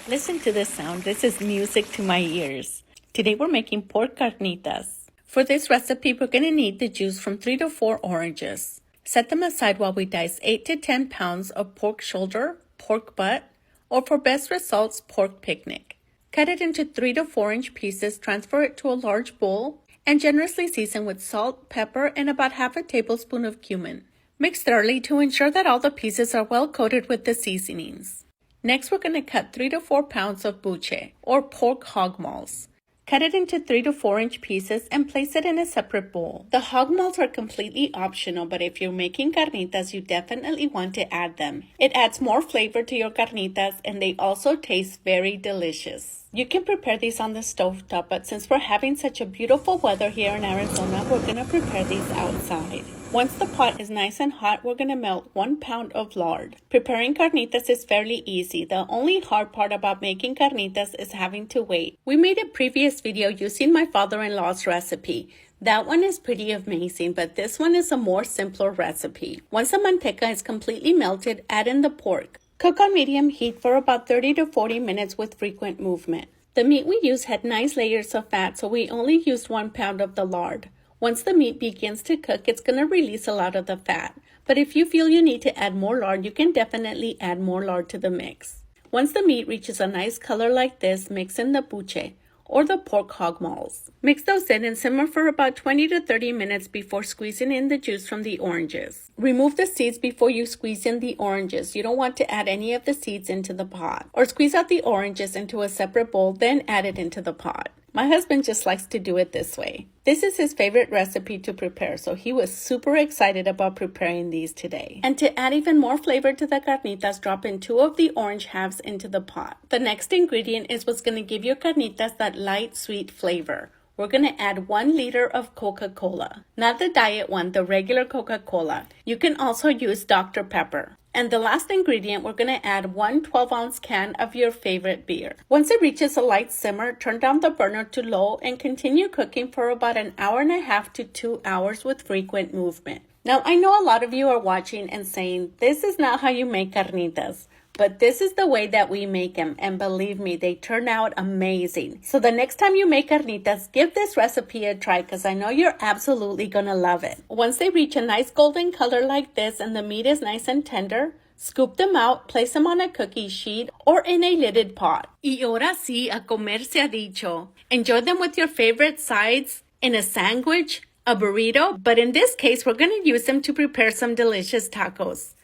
Listen to this sound. This is music to my ears. Today we're making pork carnitas. For this recipe, we're going to need the juice from 3 to 4 oranges. Set them aside while we dice 8 to 10 pounds of pork shoulder, pork butt, or for best results, pork picnic. Cut it into 3 to 4 inch pieces, transfer it to a large bowl, and generously season with salt, pepper, and about half a tablespoon of cumin. Mix thoroughly to ensure that all the pieces are well coated with the seasonings. Next, we're going to cut 3 to 4 pounds of buche, or pork hog maws. Cut it into 3 to 4 inch pieces and place it in a separate bowl. The hog maws are completely optional, but if you're making carnitas, you definitely want to add them. It adds more flavor to your carnitas, and they also taste very delicious. You can prepare these on the stovetop, but since we're having such a beautiful weather here in Arizona, we're going to prepare these outside. Once the pot is nice and hot, we're going to melt 1 pound of lard. Preparing carnitas is fairly easy. The only hard part about making carnitas is having to wait. We made a previous video using my father-in-law's recipe. That one is pretty amazing, but this one is a more simpler recipe. Once the manteca is completely melted, add in the pork. Cook on medium heat for about 30 to 40 minutes with frequent movement. The meat we used had nice layers of fat, so we only used 1 pound of the lard. Once the meat begins to cook, it's going to release a lot of the fat. But if you feel you need to add more lard, you can definitely add more lard to the mix. Once the meat reaches a nice color like this, mix in the buche, or the pork hog maws. Mix those in and simmer for about 20 to 30 minutes before squeezing in the juice from the oranges. Remove the seeds before you squeeze in the oranges. You don't want to add any of the seeds into the pot. Or squeeze out the oranges into a separate bowl, then add it into the pot. My husband just likes to do it this way. This is his favorite recipe to prepare, so he was super excited about preparing these today. And to add even more flavor to the carnitas, drop in 2 of the orange halves into the pot. The next ingredient is what's going to give your carnitas that light, sweet flavor. We're going to add 1 liter of Coca-Cola. Not the diet one, the regular Coca-Cola. You can also use Dr. Pepper. And the last ingredient, we're going to add 1 12-ounce can of your favorite beer. Once it reaches a light simmer, turn down the burner to low and continue cooking for about 1.5 hours to 2 hours with frequent movement. Now, I know a lot of you are watching and saying, this is not how you make carnitas. But this is the way that we make them, and believe me, they turn out amazing. So the next time you make carnitas, give this recipe a try because I know you're absolutely gonna love it. Once they reach a nice golden color like this and the meat is nice and tender, scoop them out, place them on a cookie sheet or in a lidded pot. Y ahora sí, a comer se ha dicho. Enjoy them with your favorite sides, in a sandwich, a burrito, but in this case, we're gonna use them to prepare some delicious tacos.